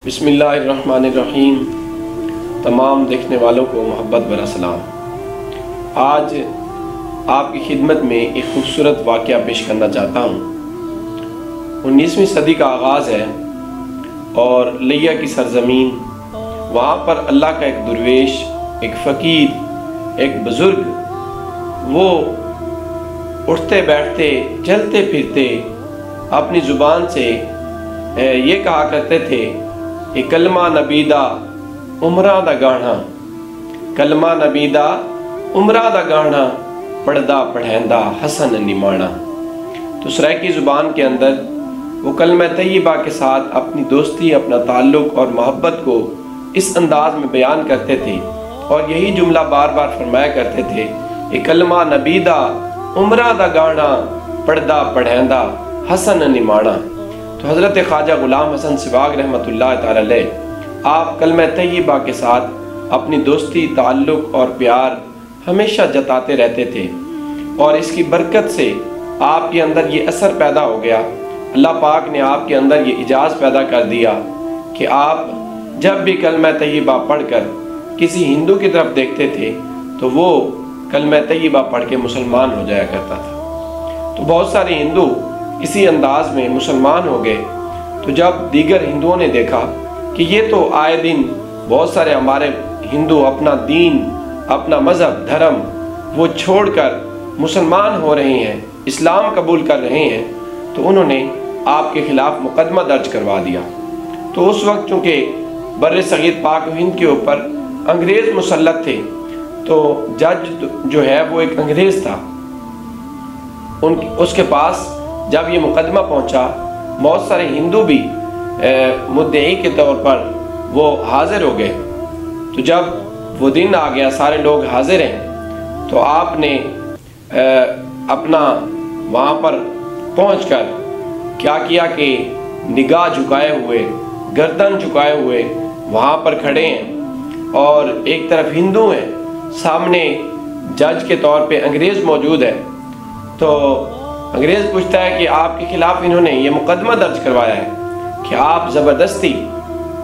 بسم اللہ الرحمن الرحیم۔ تمام دیکھنے والوں کو محبت بھرا سلام۔ آج آپ کی خدمت میں ایک خوبصورت واقعہ پیش کرنا چاہتا ہوں۔ 19ویں صدی کا آغاز ہے اور لیا کی سرزمین، وہاں پر اللہ کا ایک درویش، ایک فقیر، ایک بزرگ، وہ اٹھتے بیٹھتے چلتے پھرتے اپنی زبان سے یہ کہا کرتے تھے کہ کلمہ نبیدہ عمرہ دا گانا، کلمہ نبیدہ عمرہ دا گانا، پڑھدا پڑھیندا حسن نمانا۔ تو سرائیکی زبان کے اندر وہ کلمہ طیبہ کے ساتھ اپنی دوستی، اپنا تعلق اور محبت کو اس انداز میں بیان کرتے تھے اور یہی جملہ بار بار فرمایا کرتے تھے کہ کلمہ نبیدہ عمرہ دا گانا، پڑھدا پڑھیندا حسن نمانا۔ تو حضرت خواجہ غلام حسن سباگ رحمۃ اللہ تعالی علیہ، آپ کلمہ طیبہ کے ساتھ اپنی دوستی، تعلق اور پیار ہمیشہ جتاتے رہتے تھے، اور اس کی برکت سے آپ کے اندر یہ اثر پیدا ہو گیا۔ اللہ پاک نے آپ کے اندر یہ اعجاز پیدا کر دیا کہ آپ جب بھی کلمہ طیبہ پڑھ کر کسی ہندو کی طرف دیکھتے تھے تو وہ کلمہ طیبہ پڑھ کے مسلمان ہو جایا کرتا تھا۔ تو بہت سارے ہندو اسی انداز میں مسلمان ہو گئے۔ تو جب دیگر ہندوؤں نے دیکھا کہ یہ تو آئے دن بہت سارے ہمارے ہندو اپنا دین، اپنا مذہب، دھرم وہ چھوڑ کر مسلمان ہو رہے ہیں، اسلام قبول کر رہے ہیں، تو انہوں نے آپ کے خلاف مقدمہ درج کروا دیا۔ تو اس وقت چونکہ بر صغیر پاک و ہند کے اوپر انگریز مسلط تھے، تو جج جو ہے وہ ایک انگریز تھا، اس کے پاس جب یہ مقدمہ پہنچا، بہت سارے ہندو بھی مدعی کے طور پر وہ حاضر ہو گئے۔ تو جب وہ دن آ گیا، سارے لوگ حاضر ہیں، تو آپ نے اپنا وہاں پر پہنچ کر کیا کیا کہ نگاہ جھکائے ہوئے، گردن جھکائے ہوئے وہاں پر کھڑے ہیں، اور ایک طرف ہندو ہیں، سامنے جج کے طور پہ انگریز موجود ہے۔ تو انگریز پوچھتا ہے کہ آپ کے خلاف انہوں نے یہ مقدمہ درج کروایا ہے کہ آپ زبردستی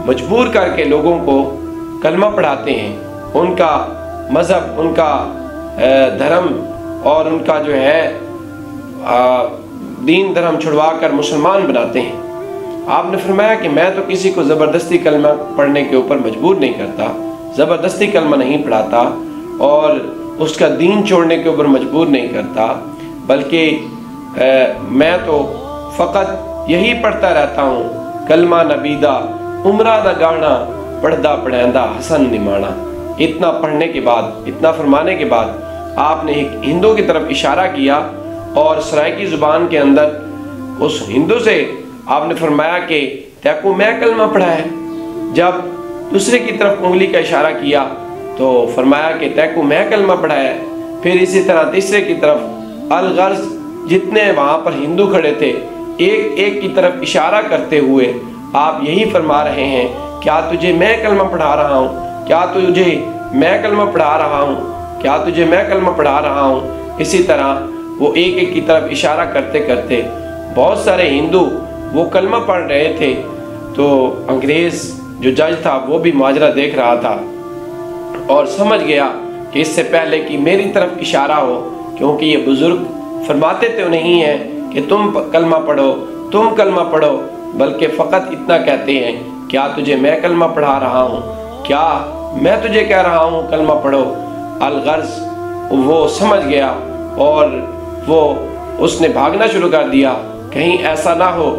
مجبور کر کے لوگوں کو کلمہ پڑھاتے ہیں، ان کا مذہب، ان کا دھرم اور ان کا جو ہے دین دھرم چھڑوا کر مسلمان بناتے ہیں۔ آپ نے فرمایا کہ میں تو کسی کو زبردستی کلمہ پڑھنے کے اوپر مجبور نہیں کرتا، زبردستی کلمہ نہیں پڑھاتا اور اس کا دین چھوڑنے کے اوپر مجبور نہیں کرتا، بلکہ میں تو فقط یہی پڑھتا رہتا ہوں، کلمہ نبیدہ عمرہ دا گانا، پڑھدا پڑھیندا حسن نمانا۔ اتنا پڑھنے کے بعد، اتنا فرمانے کے بعد آپ نے ایک ہندو کی طرف اشارہ کیا اور سرائیکی زبان کے اندر اس ہندو سے آپ نے فرمایا کہ تیکو میں کلمہ پڑھا ہے۔ جب دوسرے کی طرف انگلی کا اشارہ کیا تو فرمایا کہ تیکو میں کلمہ پڑھا ہے۔ پھر اسی طرح تیسرے کی طرف، الغرض جتنے وہاں پر ہندو کھڑے تھے، ایک ایک کی طرف اشارہ کرتے ہوئے آپ یہی فرما رہے ہیں، کیا تجھے میں کلمہ پڑھا رہا ہوں، کیا تجھے میں کلمہ پڑھا رہا ہوں، کیا تجھے میں کلمہ پڑھا رہا ہوں۔ اسی طرح وہ ایک ایک کی طرف اشارہ کرتے کرتے بہت سارے ہندو وہ کلمہ پڑھ رہے تھے۔ تو انگریز جو جج تھا وہ بھی ماجرا دیکھ رہا تھا اور سمجھ گیا کہ اس سے پہلے کہ میری طرف اشارہ ہو، کیونکہ یہ بزرگ فرماتے تو نہیں ہیں کہ تم کلمہ پڑھو، تم کلمہ پڑھو، بلکہ فقط اتنا کہتے ہیں، کیا تجھے میں کلمہ پڑھا رہا ہوں، کیا میں تجھے کہہ رہا ہوں کلمہ پڑھو۔ الغرض وہ سمجھ گیا اور وہ اس نے بھاگنا شروع کر دیا، کہیں ایسا نہ ہو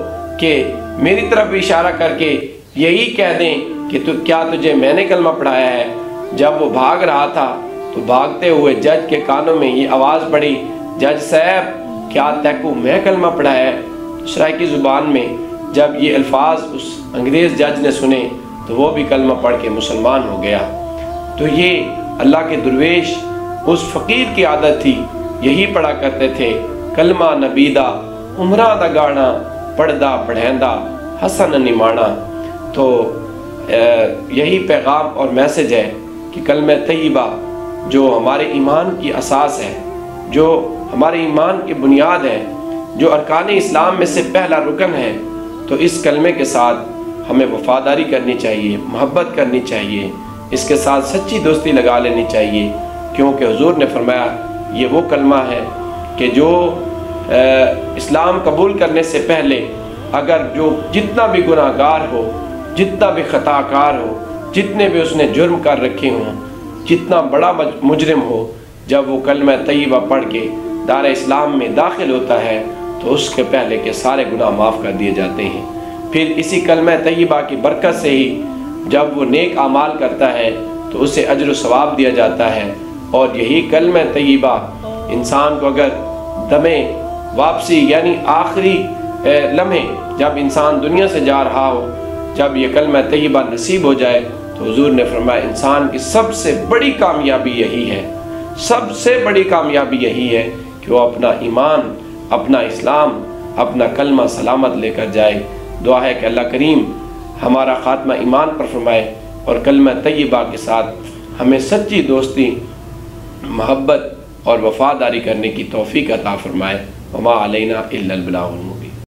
کہ میری طرف بھی اشارہ کر کے یہی کہہ دیں کہ کیا تجھے میں نے کلمہ پڑھایا ہے۔ جب وہ بھاگ رہا تھا تو بھاگتے ہوئے جج کے کانوں میں یہ آواز پڑی، جج صاحب کیا تیکو میں کلمہ پڑھایا ہے۔ سرائیکی زبان میں جب یہ الفاظ اس انگریز جج نے سنے تو وہ بھی کلمہ پڑھ کے مسلمان ہو گیا۔ تو یہ اللہ کے درویش، اس فقیر کی عادت تھی، یہی پڑھا کرتے تھے، کلمہ نبیدہ عمرہ دا گانا، پڑھدا پڑھیندا حسن نمانا۔ تو یہی پیغام اور میسج ہے کہ کلمہ طیبہ جو ہمارے ایمان کی اساس ہے، جو ہمارے ایمان کی بنیاد ہے، جو ارکان اسلام میں سے پہلا رکن ہے، تو اس کلمے کے ساتھ ہمیں وفاداری کرنی چاہیے، محبت کرنی چاہیے، اس کے ساتھ سچی دوستی لگا لینی چاہیے، کیونکہ حضور نے فرمایا یہ وہ کلمہ ہے کہ جو اسلام قبول کرنے سے پہلے اگر جو جتنا بھی گناہ گار ہو، جتنا بھی خطا کار ہو، جتنے بھی اس نے جرم کر رکھے ہوں، جتنا بڑا مجرم ہو، جب وہ کلمہ طیبہ پڑھ کے دار اسلام میں داخل ہوتا ہے تو اس کے پہلے کے سارے گناہ معاف کر دیے جاتے ہیں۔ پھر اسی کلمہ طیبہ کی برکت سے ہی جب وہ نیک اعمال کرتا ہے تو اسے اجر و ثواب دیا جاتا ہے، اور یہی کلمہ طیبہ انسان کو اگر دم واپسی یعنی آخری لمحے جب انسان دنیا سے جا رہا ہو، جب یہ کلمہ طیبہ نصیب ہو جائے تو حضور نے فرمایا انسان کی سب سے بڑی کامیابی یہی ہے، سب سے بڑی کامیابی یہی ہے کہ وہ اپنا ایمان، اپنا اسلام، اپنا کلمہ سلامت لے کر جائے۔ دعا ہے کہ اللہ کریم ہمارا خاتمہ ایمان پر فرمائے اور کلمہ طیبہ کے ساتھ ہمیں سچی دوستی، محبت اور وفاداری کرنے کی توفیق عطا فرمائے۔ وما علینا الا البلاغ۔